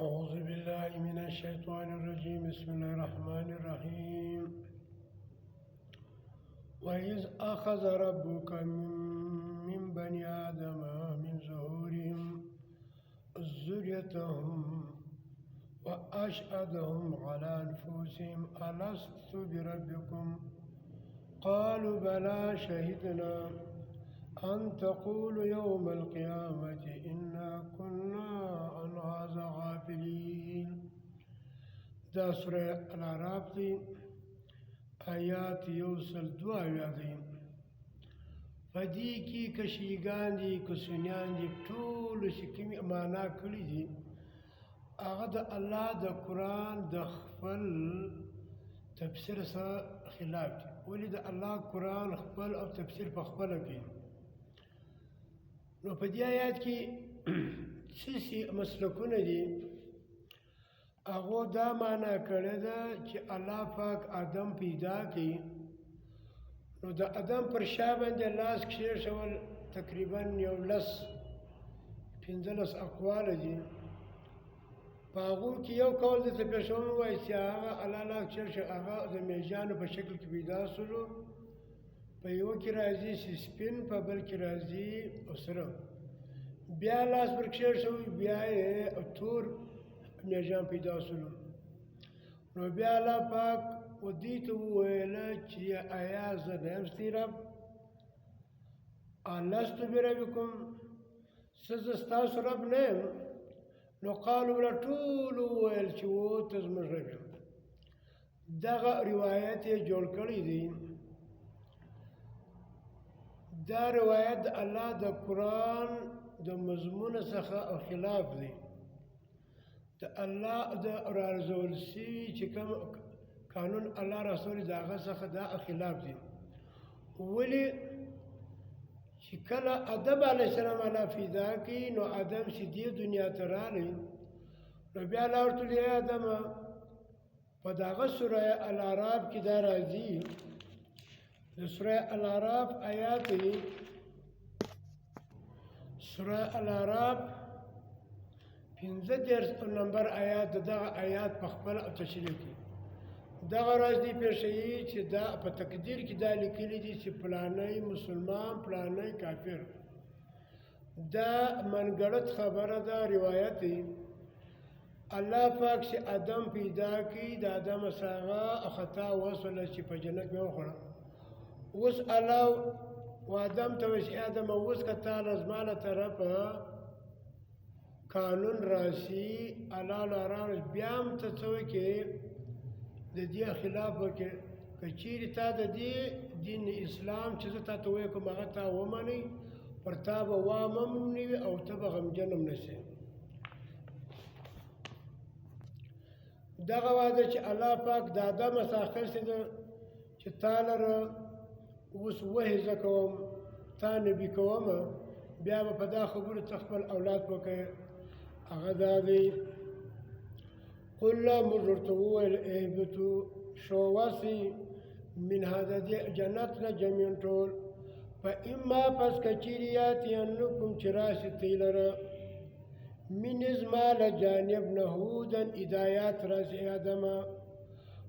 أعوذ بالله من الشيطان الرجيم بسم الله الرحمن الرحيم وإذ أخذ ربك من بني آدم من ظهورهم ذريتهم وأشهدهم على أنفسهم ألست بربكم قالوا بلى شهدنا أن تقولوا يوم القيامة إنا كنا عن هذا غافلين. دا سورة الأعراف دي آیات یوسل دو آیات دي فدی کی کشیگان دي کسونیان دي ټول شکمی معنا کړی دي هغه د الله د قرآن د خپل تفسیر سره خلاف دي. ولې د الله قرآن خپل او تفسیر په خپل کوي. نو په دې آیات کې څه مسلکونه دي هغه دا معنا کړی ده چې الله پاک آدم پیدا کړي نو د آدم پر شا باندې لاس کېښول تقریبا 15 اقوال دي. په هغو کې یو قول درته پیښوم وایي چې هغه الله لاس کېښ هغه د میږیانو په شکل کې پیدا سولو. په یو کې راځي سپین په بل کې راځي سره. بیا لاس ورکښېښ شوی بیا یې تور میږیان پیدا سولو. نو بیا الله پاک ودې ته وویله چې آیا زه نه یم ستاسې رب الست بربکم څه زه ستاسو رب نه یم. نو قالو بله ټولو وویل چې و ته زموږ رب یم. دغه روایت یې جوړ کړی دی. دا روایت د الله د قرآن د مضمون څخه خلاف دی. د الله د رارزول شوي چې کوم قانون الله رسول د هغه څخه دا خلاف دی. ولې چې کله آدم علیه السلام الله پیدا کړي نو آدم چې دې دنیا ته راغی نو بیا الله ورته ویل ای آدمه په دغه سوره الاعراف کې دا راځي. د سوره الاعراف آیات دی. سوره الاعراف 15 نمبر آیات دغه آیات په خپل تشریح کوي. دغه راز دی پیښوي چې دا په تقدیر کې دا لیکلي دي چې فلانی مسلمان فلانی کافر. دا منګړت خبره ده روایت دی. الله پاک چې آدم پیدا کړي د آدم سره خطا وسوله چې په جنت کې وخوړه. اوس الله و آدم ته وایي چې آدم اوس که تعالی زما له طرفه قانون راشي الله راوړي بیا هم ته څه وکړې د دې خلاف وکړې. که چیرې تا د دې دین اسلام چې زه تا ته وایې کوم هغه تا ومنئ پر تا به وام هم نه وي او ته به غمجن هم نه شې. دغه واده چې الله پاک د آدم څخه اخیستې ده چې تا لره اوس وحی زه کوم تا نبي کومه بیا به په دا خبرو ته خپل اولاد وکړې. هغه دا دی قل لا موږ ورته وویل اهبطو شو واسي من هذا د جنت نه جميعا ټول فاما پس که چیرې یاتینکم چې راشي تاسې لره من زما له جانب نه هودن هدایات راشي آدمه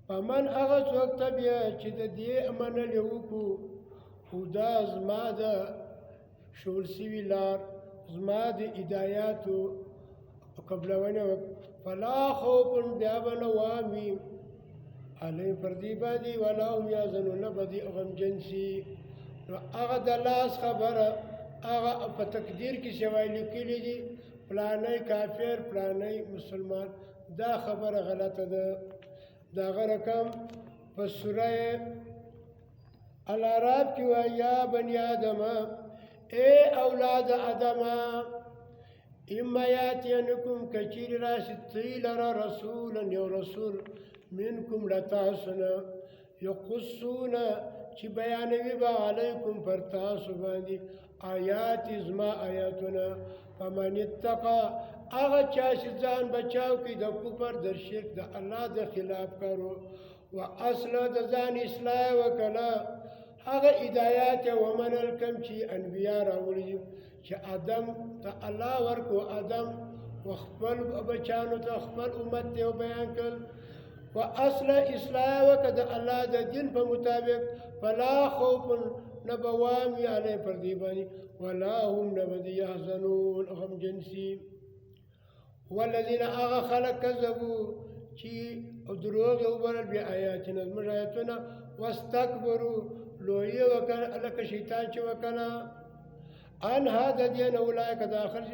فمن هغه څوک ته بیا چې د دې منلې وکړو هدا زما د شول سوي لار زما د هدایاتو قبلونه فلا خوف بیا به نه وامي علیهم پر دې باندې ولا هم یحزنون به دې غمجن شي. نو هغه د لاس خبره هغه په تقدیر کې شوی لیکلي دي فلانی کافر فلانی مسلمان. دا خبره غلطه ده. دغه رقم په سوره الاعراف کې وایي یا بني آدم ای اولاد آدمه اما یاتینکم که چیرې راشي تاسې لره رسولا یو رسول منکم له تاسو نه یقصون چې بیانوي به علیکم پر تاسو باندې آیات زما آیاتونه فمن اتقا هغه چا چې ځان بچاو کړي د کفر د شرک د الله د خلاف کارو و اصله د ځان اصلاح وکړه هغه هدایات ومنل کم چې انبیا راوړي چې آدم ته الله ورکو آدم وخپل بچانو ته خپل امت ته بیان کړ و اصل اصلاح وکړه د الله د دین په مطابق فلا خوف نبوام علی پر دی باندې ولا هم نبدی يحزنون هم جنسی والذین اغا خلق کذبوا چې دروغ وبرل بیا آیاتنا زموږ آیاتونه واستكبروا لوی وکړه لکه شیطان چې وکړه ان هذا دین اولئک داخل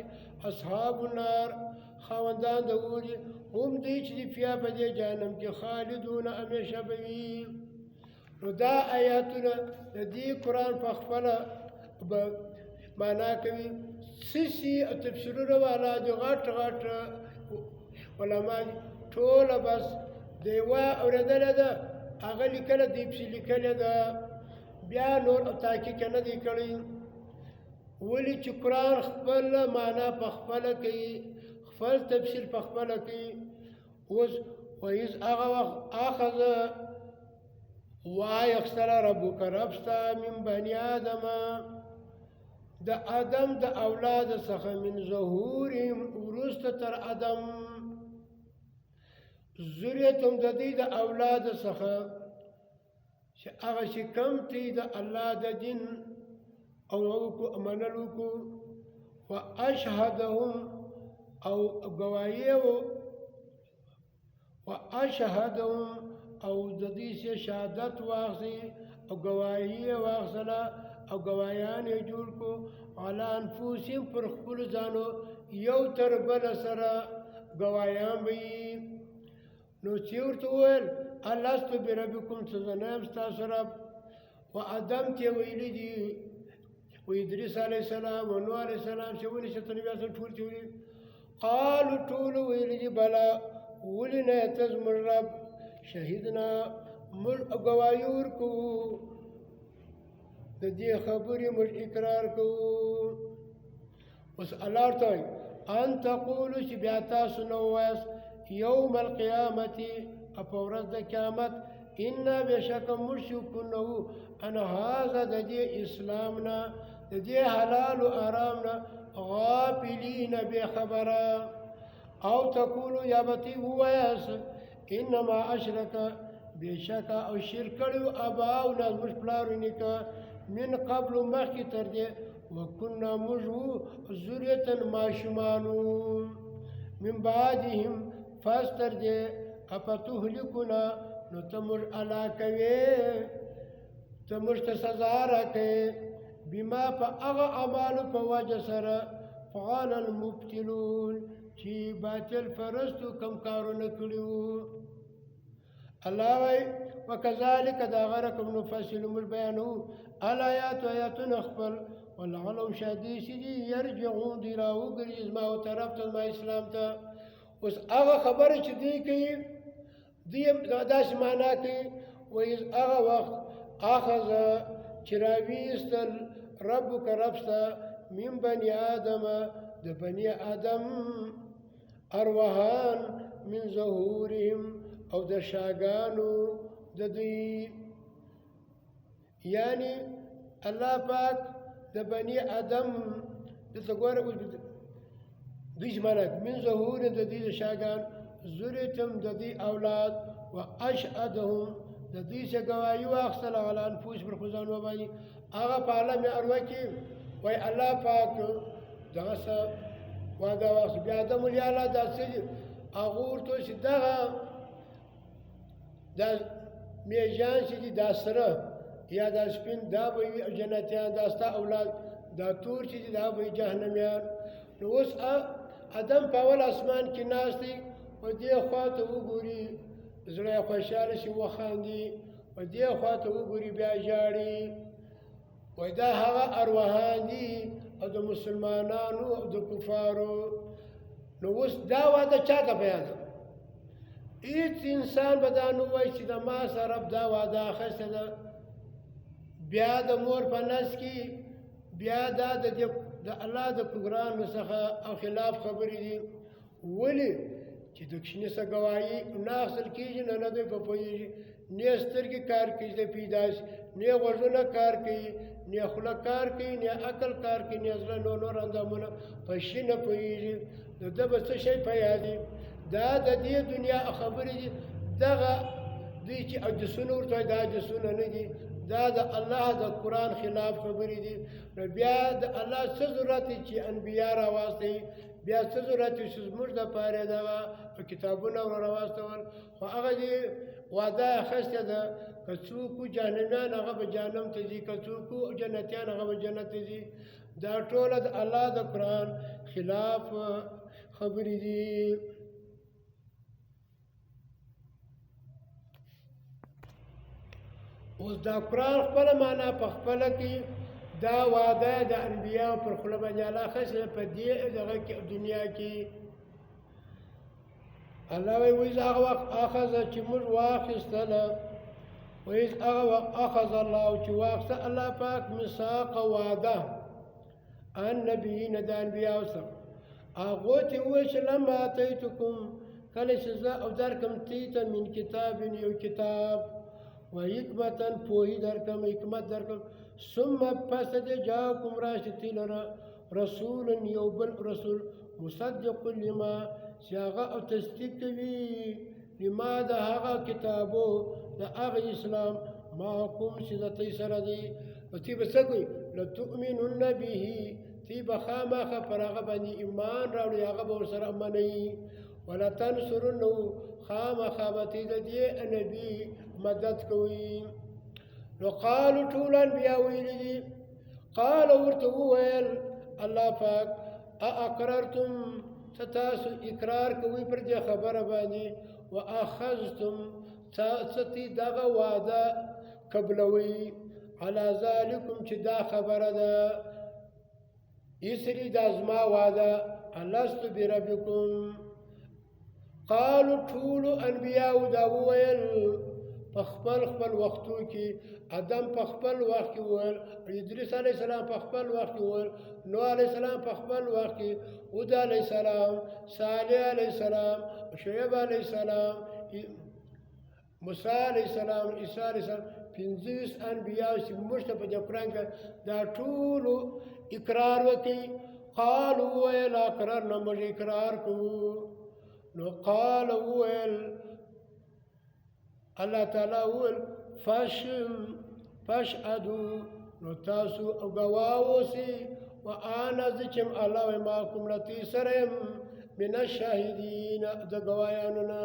اصحاب النار خاوندان د اور هم دی چې فیا په دې جهنم کې خالدون همیشه وي نو دا آیاتونه د دې قرآن په خپله معنا کوي سیسی تفسیرونه والا د غټ غټ علما ټوله بس د یوه اورېدله ده هغه لیکله دی پسې لیکلې ده بیا نور تحقیق نه دی کړی ولې چې قرآن خپل معنا په خپله کوي خپل تفسیر په خپله کوي اوس وایز هغه وخت اخذ وایخسر ربک ربستا من بني آدم د آدم د اولاد څخه من ظهورهم وروسته تر آدم ذریتهم د دې د اولاد څخه چې هغه چې کم تی د الله د دین او منلو کو واشهدهم او گواهی واشهدهم او د دې شهادت واخلي او گواهی واخله او گواهیان یې جوړ کو علی انفسهم پر خپل ځانو یو تر بل سره گواهیان وي نو چې ورته وویل الست بربکم څه زه نه یم ستاسو رب و آدم ته ویلي دي و ادریس علیه السلام و نوح علیه السلام چې ولې چې ته نبي اعظم ټول چې ویلي قالو ټولو ویلي دي بلا ولې نه ته زموږ رب شهیدنا موږ ګواهي ورکوو د دې خبرې موږ اقرار کوو اوس الله ورته وایي ان تقولو چې بیا تاسو نه ووایاست یوم القیامت په ورځ د قیامت انا بېشکه موږ چې وکړو ان هذا د دې اسلام نه د دې حلال و آرام نه غافلین بخبره او تقولو یا به تی ووایاست انما اشرک بېشکه او شرک کړي و اباؤنا زموږ پلارو نیکه من قبل مخکې تر دې وکنا موږ وو ذریة ماشومانو من بعدهم پس تر دې افتهلکنا نو ته موږ هلاکوې ته موږ ته سزا راکوې بما په هغه اعمالو په وجه سره فعل المبتلون چې باطل پرستو کم کارونه کړي وو الله وایي وکذلک دا غرکم نفصل موږ بیانو الآیات آیاتونه خپل ولعلهم شهدي چې دي یرجعون دي راوګرځي زما او طرف ته زما اسلام ته اوس هغه خبره چې دوی کوي دوی داسې معنا کوي وایي هغه وخت اخذ چې راویستل ربک ربسته من بني آدم د بني آدم ارواحان من ظهورهم او د شاګانو د دوی یعنی الله پاک د بني آدم دلته ګوره دوی معنا من ظهور د دوی د شاګان ذریتهم د دوی اولاد و اشهدهم د دوی څخه ګواهي واخیستله علی انفسهم پر خپل باندې هغه په عالم ارواح کې وایي الله پاک دغه څه وعده واخیست بیا آدم علیه الله داسې هغه ورته چې دغه دا میږیان چې دي دا سره یا دا سپین دا به وي جنتیان دا ستا اولاد دا تور چې دي دا به وي جهنمیان نو اوس ادم په اول اسمان کې ناست دی په دې خوا ته وګوري زړه یې خوشحاله شي وخاندي په دې خوا ته وګوري بیا ژاړي وایي دا هغه ارواحان دي او د مسلمانانو او د کفارو نو اوس دا وعده چا ته بیان هیڅ انسان به دا نه وایي چې د ما سره رب دا وعده اخیستې ده بیا د مور په نس کې بیا دا د الله د پروګرام څخه او خلاف خبرې دي ولې چې د کښینې څه ګواهي نه اخیستل کېږي نه دوی په پوهېږي نه سترګې کار کوي د پیدا شي نه غوږونه کار کوي نه خوله کار کوي نه عقل کار کوي نه زړه نور اندامونه په شي نه پوهېږي نو ده به څه شی په یادي دا د دې دنیا خبرې دي دغه دوی چې حدیثونه ورته وایي دا حدیثونه نه دي دا د الله د قرآن خلاف خبرې دي نو بیا د الله څه ضرورت دی چې انبیا راواستوي بیا څه ضرورت دی چې زموږ دپاره دغه کتابونه ور راواستول خو هغه دې وعده اخیستې ده که څوک جهنمیان هغه به جهنم ته ځي که څوک جنتیان هغه به جنت ته ځي دا ټوله د الله د قرآن خلاف خبرې دي اوس دا قرآن خپله معنا په خپله کې دا وعده د انبیاء پر خوله باندې الله خسته په دې دغه کې دنیا کې الله وایي وایي هغه وخت اخذ چې موږ واخیستله وایي هغه وخت اخذ الله چې واخیسته الله پاک میثاق وعده ان نبیین د انبیاء سره هغو ته ووایي چې لما اتیتکم کله چې زه او درکم تیته من کتاب یو کتاب و حکمتا پوهی درکم حکمت درکم ثم پس دې جاءکم راشد لرا رسول یو بل رسول مصدق لما چې هغه او تصدیق کوي لما د هغه کتابو د هغه اسلام معکم چې د تی سره دی او تی به څه کوي لتؤمنن به تی به خامخه پر هغه باندې ایمان راوړي هغه به ورسره منئ ولتنصرنه خامخه به تی د دې نبي مدد کوي نو قالو ټول انبیا ویلي دي قال ورته وویل الله پاک اقررتم ستاسو اقرار کوي پر دې خبره باندې واخذتم ستي دغه وعده قبلوي على ذلكم چې دا خبره ده اسری دا زما وعده الست بربکم قالو ټول انبیا دا وویل په خپل وختو کې ادم په خپل وخت کې وویل ادریس علیه السلام په خپل وخت کې وویل نوح علیه السلام په خپل وخت کې هود علیه السلام صالح علیه السلام شعیب علیه السلام موسی علیه السلام عیسی علیه السلام 50 انبیا چې موږ ته په دې قرآن کې دا ټول اقرار وکړي قالوا ویل اقررنا موږ اقرار کوو نو قال ویل الله تعالی ویل فاشهدوا نو تاسو او ګواه اوسئ وانا ذکم الله معکم لتی سرم من الشاهدین د ګواهانو نه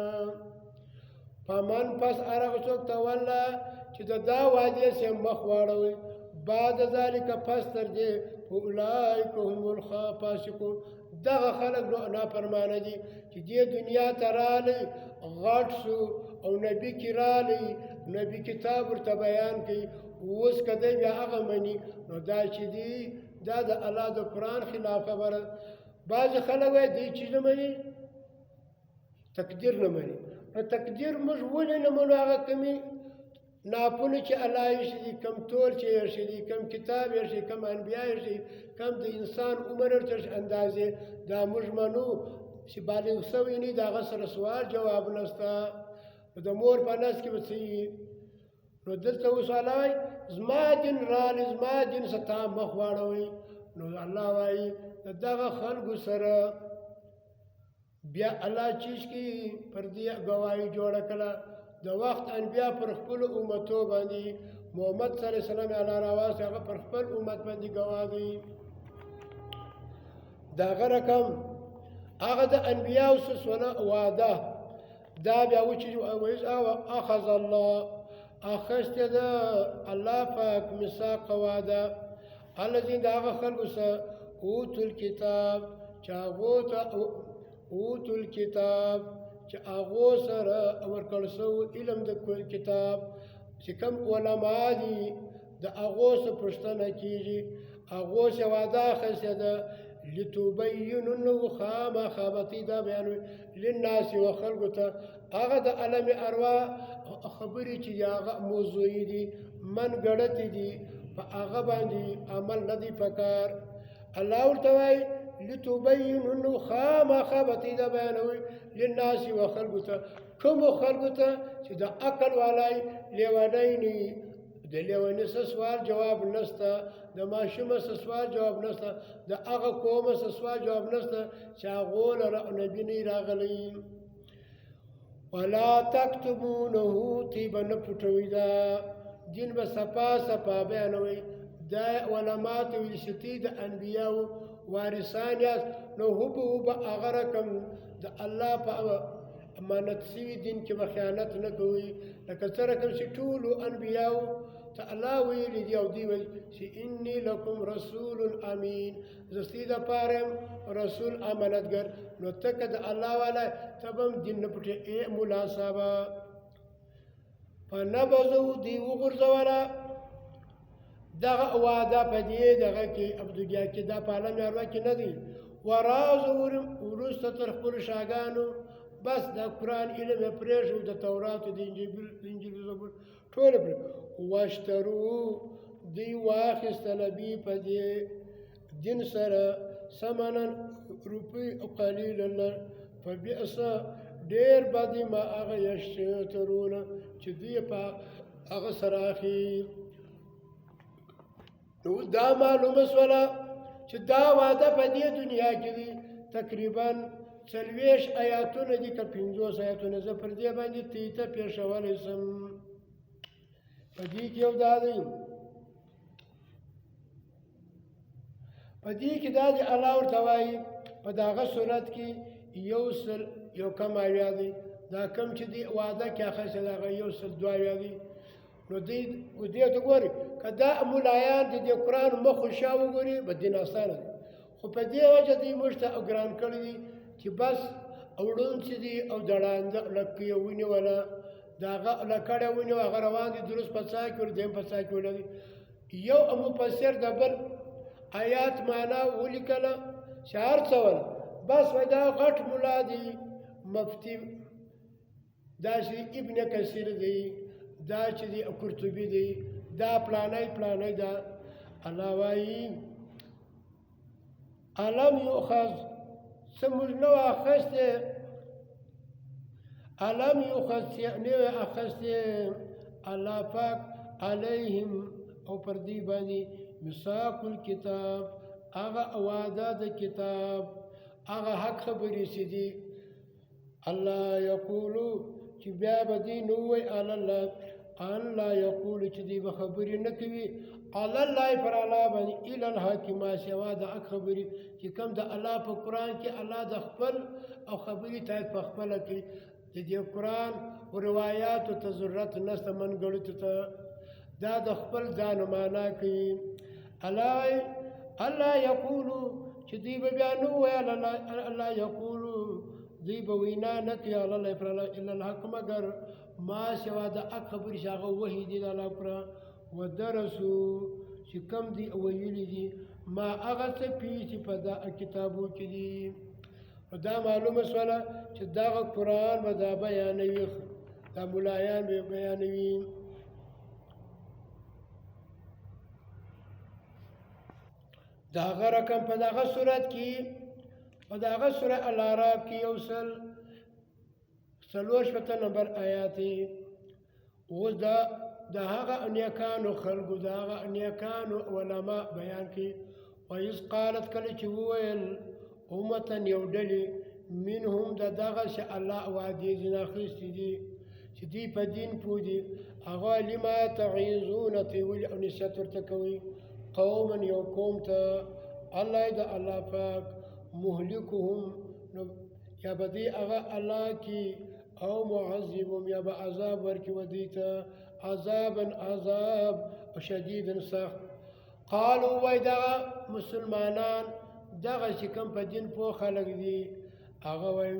فمن پس هغه څوک توله چې د دا وعدې سم مخ واړوي بعد ذلك پس تر دې اولئک هم الفاسقون دغه خلک نافرمانه دي چې دې دنیا ته راغلي غټ شو او نبی کې راغلی نبی کتاب ورته بیان کوي اوس که دی بیا هغه مني نو دا چې دي دا د الله د قرآن خلاف خبره بعضې خلک وایي دی چې نه مني تقدیر نه مني نو تقدیر موږ ولې نه منو هغه کمې ناپونه چې الله ایښي دي کم تور چې ایښي دي کم کتاب ایښي کم انبیا ایښي کم د انسان عمر ورته اندازې دا موږ منو چې بالغ سوی نه د هغه سره سوال جواب نشته د مور په نس کې به څه وي نو دلته اوس الله وایي زما دین راغلی زما دین څخه تا مخ واړوئ نو الله وایي د دغه خلکو سره بیا الله چیز کې پر دې ګواهي جوړه کړه د وخت انبیا پر خپل امتو باندې محمد صلی الله علیه وسلم الله راواست هغه پر خپل امت باندې ګواه دی دغه رقم هغه د انبیاء سره وعده دا بیا و چې وایي اخذ الله اخذت ده الله پاک میثاق وعده الذين دغه خلکو سره اوتل کتاب چې هغو ته اوتل کتاب چې هغو سره ورکړل شوی علم د کتاب چې کوم علما دي د هغو څخه پوښتنه کېږي هغو څه وعده اخیستې ده لتبیننه خامخا به دا بیانوي للناس وخلکو ته هغه د عالم ارواح خبرې چې هغه موضوعي دي من ګړتې دي په هغه باندې عمل نه دی پکار الله ورته وایي لتبیننه خامخا به دا بیانوي للناس وخلکو ته کومو خلکو ته چې د عقل والی لیونی نه د لیوني څه سوال جواب نشته، د ماشومه څه سوال جواب نشته، د هغه قومه څه سوال جواب نشته چې هغو لره نبي نه راغلی. ولا تکتمونه تی به نه پټوئ دا دین به صفا صفا بیانوئ. دا علما ته ویل چې تی د انبیاو وارثان یاست، نو هوبه هغه رقم د الله په امانت سوي دین کې به خیانت نه کوئ، لکه څه رقم چې ټولو انبیاو ته الله ویلي دي او دوی ویل چې انی لکم رسول امین، زه ستاسې دپاره یم رسول امانتګر. نو ته که د الله والا ته به هم دین نه پټې. ای ملا صاحبه فنبذو دوی وغورځوله دغه وعده په دې دغه کې عبدالله کې دا په عالم ارواح کې نه دی. وراء ظهورهم وروسته تر خپلو شاګانو بس د قرآن علم یې پرېښود، د تورات د انجیل زبور ټول پرې واشترو دوی واخیستله بي په دې دین سره ثمنا روپۍ قلیلا فبئس ډېر بد ما هغه یشترونه چې دوی په هغه سره اخلي. نو دا معلومه شوله چې دا وعده په دې دنیا کې دي تقریبا 40 آیاتونه دي که 50 آیاتونه. زه پر دې باندې تیته پېښولی شم. په دې کې یو دا دی، په دې کې دا دی الله ورته وایي په دغه صورت کې یو کم اویا دی، دا کم چې دی وعده کې اخیستی د هغه 102 اویا دی. نو دې ته ګورې که دا ملایان د دې قرآن مخ و شا وګوري به دین اسانه دی، خو په دې وجه دوی موږ ته ګران کړي دي چې بس اوړون چې دي او دړانده لکه یې ونیوله د هغه لکړه ونیو هغه روان دي درست په څا کې ور دیم په څا کې ولري. یو مفسر د بل آیات معنا ولیکله چې هر څه وله بس وایي دا غټ ملا دی مفتي دا چې ابن کثیر دی دا چې دی قرطبي دی دا پلانی دا. الله وایي علم یؤخذ څه موږ نه واخیستی، علم یؤخذ نه وی اخیستی الله پاک علیهم او پر دوی باندې میثاق الکتاب هغه وعده د کتاب هغه حق خبرې چې دي. الله یقولو چې بیا به دوی نه ووایي علی الله ان لا یقولو چې دوی به خبرې نه کوي علی الله پر الله باندې الا الحق ما سوا د حق خبرې چې کوم د الله په قرآن کې الله د خپل او خبرې تایید په خپله کوي. د دې قرآن و روایاتو ته ضرورت نشته منګړتو ته، دا د خپل ځان معنا کوي. الله یقولو چې دوی به بیا نه ووایي الله یقولو دوی به وینا نه کوي علی الله پر الله الا الحق مګر ما سوا د حق خبرې چې هغه وحي دي د الله پر ودرسو چې کم دي ویلي دي ما هغه څه چې په دا کتابو کې دي. دا معلومه شوله چې دغه قرآن به دا بیانوي، دا ملایان به بیانوي. د هغه رقم په دغه صورت کې په دغه سوره الاعراف کې 140 نمبر آیات اوس د هغه نیکانو خلکو د هغه نیکانو علما بیان کړي. وایس قالت کله چې وویل امتا یو ډلې منهم د دغه چې الله وعدې ځینې اخیستې دي چې دوی په دین پوه دي هغه لما تعظون ته ویلي او نصیحت ورته کوي قوما یو قوم ته الله د الله پاک مهلکهم یا به دوی هغه الله کې او معذبهم یا به عذاب ورکړي ودوی ته عذابا عذاب شدیدا سخت. قالوا وای دغه مسلمانان دغه چې کوم په دین پوه خلک دي هغه وای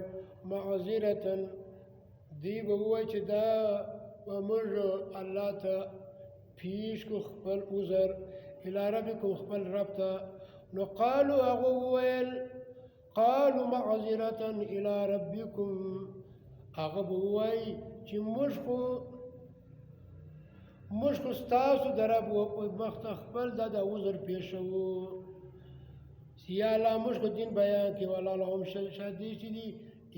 معذرتا دوی به ووایي چې دا موږ الله ته پیش کو خپل عذر الی ربکم خپل رب ته. نو قالوا هغه وویل قالوا معذرة إلى ربكم هغه به ووایي چې موږ خو ستاسو د رب مخ ته خپل د عذر پېښوو یا الله موږ خو دین بیان کړي ولا لهم شدید چې دي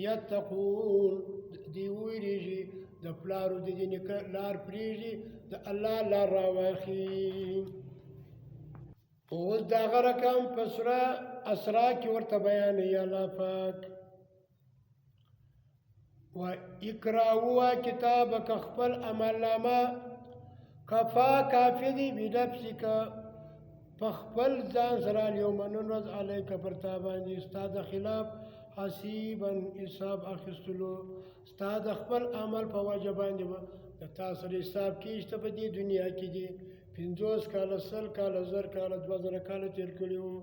یتقون دوی ویریږي د پلارو د دې نیکه لار پرېږدي د الله لار راواخلي. اوس د هغه رقم په سوره اسراء کې ورته بیانوي الله پاک و اقرا ووایه کتابک خپل عملنامه کفا کافي دی بنفسک په خپل ځان سره الیوم نن ورځ علیک پر تا باندې ستا د خلاف حسیبا حساب اخیستلو ستا د خپل عمل په وجه باندې د تا سره حساب کېږي په دې دنیا کې دي 50 کاله 100 کاله 1000 کاله 2000 کاله تېر کړي وو.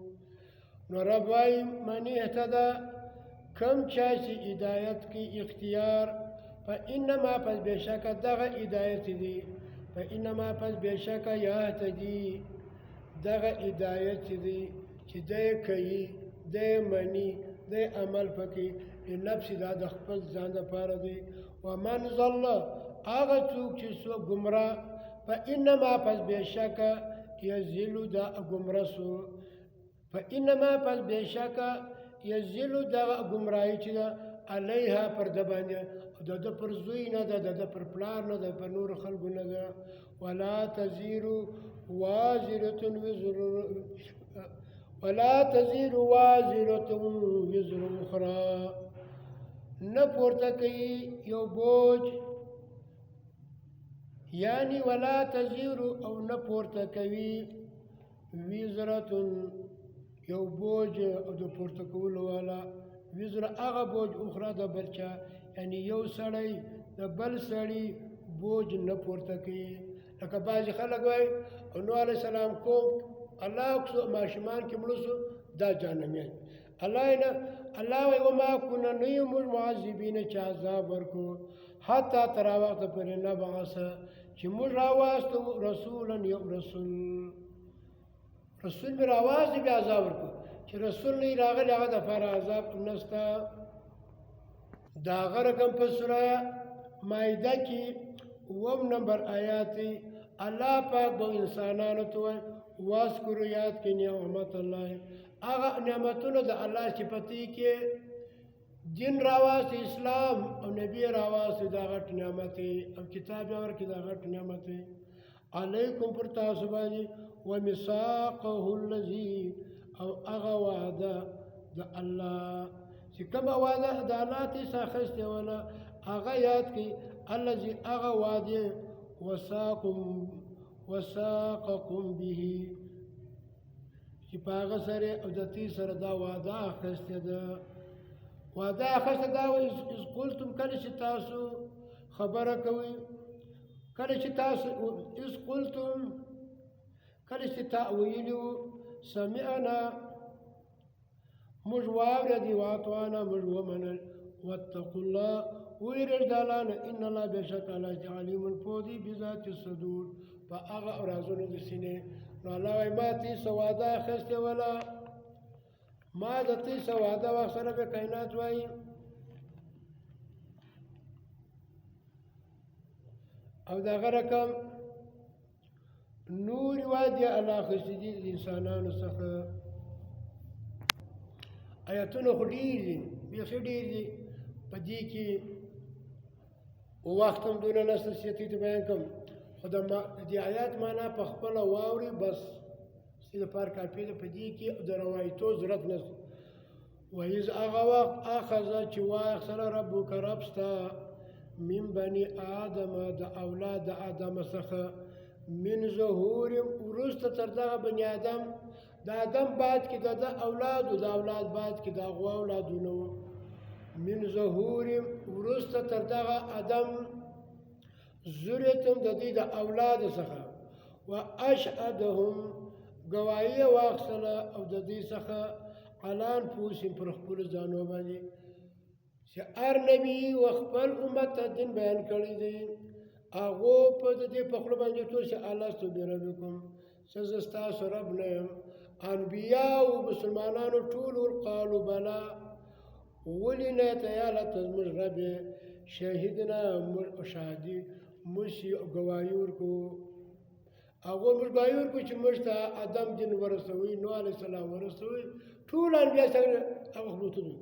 نو رب وایي من اهتدی کم چا چې هدایت کې اختیار فانما پس بېشکه دغه هدایت دی فانما پس بېشکه یهتدي دغه هدایت دی چې دی کوي دی مني دی عمل پکې لنفسي دا د خپل ځان دپاره دی. ومن ضل هغه څوک چې څوک ګمراه فانما پس بېشکه یضل دا ګمره سو فانما پس بېشکه یضل دغه ګمراهي چې ده علیها پر ده باندې د ده پر زوی نه ده د ده پر پلار نه ده پر نورو خلکو نه ده. ولا تزیر وازرة وزر اخرى نه پورته کوي یو بوج یعنی ولا تزیر او نه پورته کوي وزرة یو بوج او د پورته کولو والا وزر هغه بوج اخرى د بل چا یعنی یو سړی د بل سړي بوج نه پورته کوي. لکه بعضې خلک وایي نوح علیه السلام کوم الله اکسو ماشومان کې مړه سو دا جهنمیان الله وایي وما کنا نه یو موږ معذبین چې عذاب ورکړو حتی تر هغه وخته پورې نبعث چې موږ راواستو رسولا یو رسول مې راواستي بیا عذاب ورکړو چې رسول نه راغلی هغه دپاره عذاب نشته. د هغه رقم په سوره مائده کې 9 نمبر آیات الله پاک به انسانانو ته وایي واذکروا یاد کې نعمت الله هغه نعمتونه د الله صفتي کې دین راواستي اسلام او نبی راواستي دا غټ نعمت او کتاب یې ورکړي دا غټ نعمت علیکم پر تاسو باندې وميثاقه الذي او هغه وعده د الله چې کومه وعده د الله ته اخیستې وله هغه یاد کړئ الذي هغه وعده وثاقكم به چې په هغه سره او د دې سره دا وعده اخیستې ده وعده اخیستې ده اذ قلتم کله چې تاسو خبره کوئ کله چې تاسو اذ قلتم کله چې تأویلو سمعنا موږ واورېدې واطعنا موږ ومنل واتقوا الله ویرېږه د الله نه ان الله بېشک الله چې علیم پوه دی بذات الصدور په هغه رازونو د سینې. نو الله وایي ما تې څه وعده اخیستې وله ما د تې څه وعده واخیستله به کائنات وایي او د هغه رقم نور وعدې الله اخیستې دي د انسانانو څخه. آیتونه خو ډېر دي بیخي ډېر دي په دې کې وخت هم دونه نشته چې ته بیان کړم خو د دې آیات معنا په خپله واوري بس ستاسې لپاره کافي ده په دې کې د روایتو ضرورت نشته. وایذ هغه وخت اخذه چې واخیستله ربک رب ستا من بني آدم د اولاد د آدم څخه من ظهورهم وروسته تر دغه بني آدم د آدم بعد کې د اولادو د اولاد بعد کې د هغو اولادونه وو من ظهورهم وروسته تر دغه آدم ذریتهم د دې د اولاد څخه واشهدهم ګواهي یې واخیستله او د دې څخه علی انفسهم پر خپلو ځانو باندې چې هر نبي و خپل امت ته دین بیان کړی دی هغو په د دې په خوله باندې ټول چې الستو بربکم څه زه ستاسو رب نه یم. انبیاء او مسلمانانو ټول قالوا بلا ولې نه ته یا الله ته زموږ رب یې شهیدنا شهادي موږ ګواهي ورکړو هغو موږ ګواهي ورکړو چې موږ ته آدم دین ورسوي نوح علیه السلام ورسوي ټول انبیا څنګه هغه خبرتونه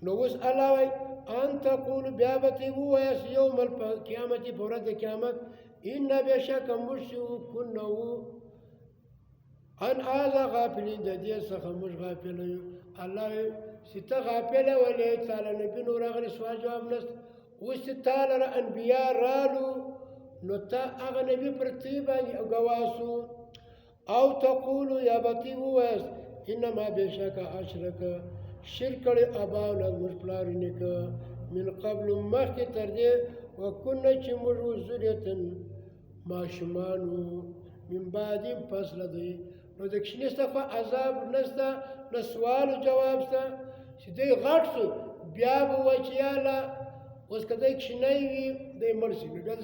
نو اوس الله وایي ان تقولو بیا به ته ووایاست یوم القیامت په ورځ د قیامت ان بېشکه موږ چې کنا وو ان هذا غافلین د دې څخه موږ غافله یو الله وایي چې ته غافله ولې تعالی نبي نو راغلی سوال جواب نشته اوس چې تعالی را انبیا رالو نو ته هغه نبي پر تی باندې ګواسو او تقولو یا به ته ووایاست انما بېشکه اشرکه شرک کړی اباؤنا زموږ پلار نیکه من قبل مخکې تر دې وکنه چې موږ ذریتن ماشومان وو من بعد پس له دی نو د کښې نسته خو عذاب نسته نه سوال و جواب شته چې دی غټ شو بیا به وایي چې یاله اوس که دی کښېنی وي دی مړ شي نو بیا د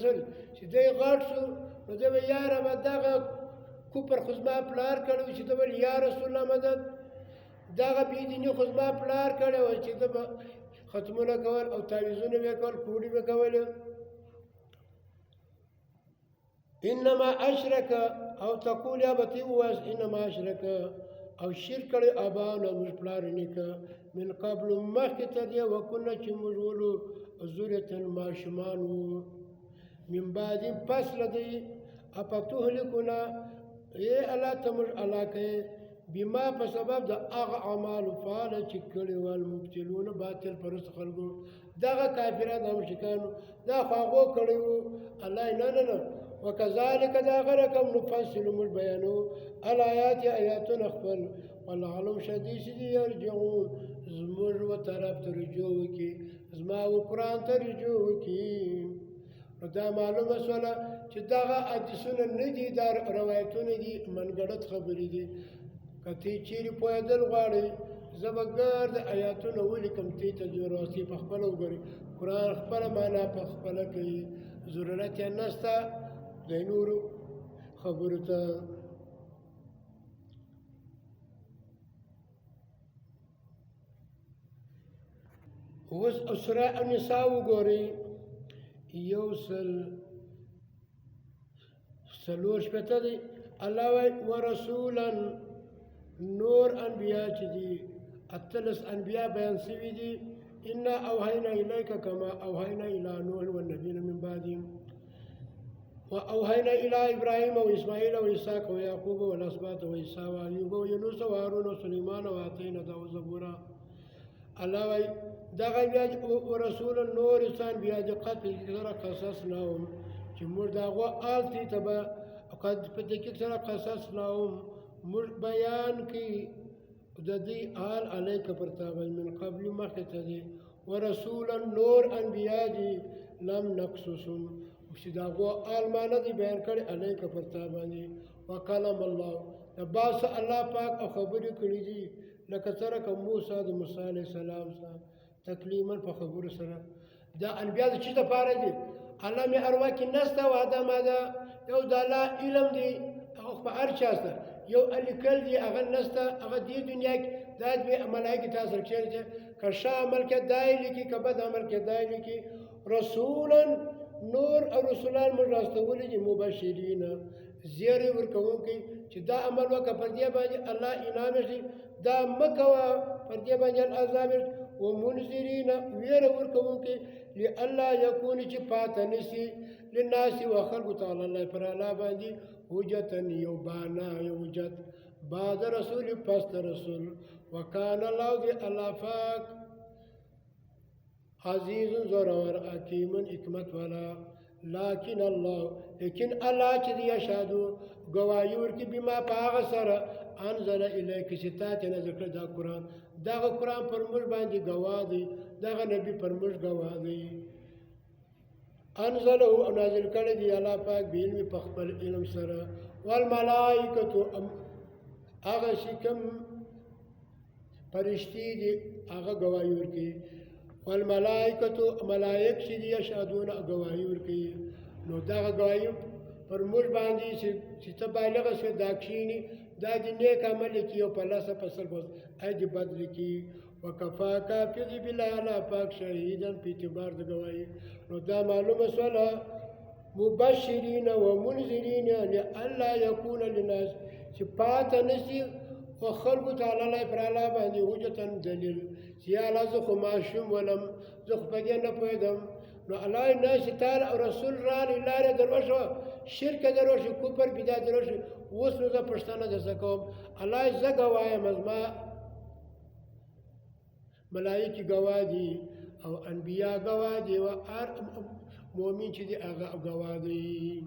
چې دی غټ شو نو دی به یاره به دغه کوپر خو زما پلار کړی و چې ده به یا رسول الله مدد دغه بېدیني خو زما پلار کړی وه چې ده به ختمونه کول او تعویضونه به یې کول کوډې به کولې انما اشرک او تقول یا به ته ووایاست انما اشرک او شرک کړی اباؤنا زموږ پلار نیکه من قبل مخکې تر دې وکنه چې موږ ولو ذریة ماشومان وو من بعد پس له دی افتهلکنا ای الله ته موږ هلاکوې بما په سبب د هغه اعمالو فعاله چې کړي وو المبطلون باطل پرست خلکو دغه کافران او مشرکانو دا خو هغو کړي وو الله نه نه نه وکذلک دغه رقم نفصل موږ بیانو الآیات آیاتونه خپل والعلم شدید یرجعون زموږ و طرف ته رجوع وکړي زما و قرآن ته رجوع وکړي نو دا معلومه شوله چې دغه حدیثونه نه دي دا روایتونه دي منګړت خبرې دي که ته چیرې پوهېدل غواړې زه به ګرد آیاتونه ولیکم ته ته ضرورتي په خپله وګورې قرآن خپله معنا په خپله کوي ضرورت یې نشته د نورو خبرو ته اوس سوره النساء وګورئ یو سل څلور شپېته دی الله وایي ورسولا نور انبیا چې دي اتلس انبیا بیان شوي دي انا اوحینا الیک کما اوحینا الی نوح والنبیین من بعدهم واوحینا الی ابراهیم واسماعیل واسحاق ویعقوب والاسباط وعیسی وایوب ویونس وهارون وسلیمان واتینا داود زبورا الله وایي دغه بیا ورسول نور انسان بیا د قتل سره قصصناهم چې موږ د هغو آلتې ته به قد په دقیق سره قصصناهم موږ بیان کړي د دې حال علیک پر تا باندې من قبل مخکې ته دي ورسولا نور انبیا دي لم نقصصهم چې د هغو حال ما نه دي بیان کړي علیک پر تا باندې وکلم الله د باس الله پاک او خبرې کړي دي لکه څرنګه موسی د موسی علیه السلام سره تکلیما په خبرو سره دا انبیا د چی دپاره دي الله مې اروا کې نسته وعده ماده یو د الله علم دی هغه په هر چا شته یو الیکل دی هغه نسته هغه دې دنیا کې دا د ملایکې تاثیر چیرې چې که ښه عمل کې دا یې لیکي که بد عمل کې دا یې لیکي رسولا نور او رسولان موږ راستولي دي مبشرین زیری ورکوونکي چې دا عمل وکړه پر دې باندې الله انعام شي دا مه کوه پر دې باندې عذاب ومنذرین ویره ورکوونکي لئلا یکون چې پاته نشي للناس وخلقو تعالی الله پر الله باندې حجتن یو بانا یو حجت بعد رسول پس رسول وکان الله دی الله پاک عزیز زورور حکیم حکمت والا لیکن الله چې دی یشهدو گواهی ورکړي بما په هغه سره انزل الیک چې تا ته نازل کړی دا قرآن دغه قرآن پر موږ باندې ګواه دی دغه نبي پر موږ ګواه دی انزله او نازل کړی دی الله پاک بعلم په خپل علم سره والملائکة هغه چې کوم فرشتي دي هغه ګواهي ورکوي والملائکة ملائک چې دي یشهدون ګواهي ورکوي نو دغه ګواهي پر موږ باندې چې ته بالغه شوې دا کښېني دا د نیک عمل لیکي او په لسه په سل د بد لیکي وکفا کافي دی بالله الله پاک شهیدا په اعتبار د ګواهي نو دا معلومه شوله مبشرین و منذرین لئلا یکون للناس چې پاته نشي خو خلکو تعالی الله پر الله باندې حجتن دلیل چې یا الله زه خو ماشوم ولم زه خو په دې نه پوهېدم نو الله نه چې تعالی او رسول راغلی لارې دروشوه شرک دروشي کفر بدعت دروشي اوس نو زه پښتنه درڅه کوم الله زه ګوایم زما ملایکې ګواه دي او انبیا ګواه دي او هر مؤمن چې دی هغه ګواه دی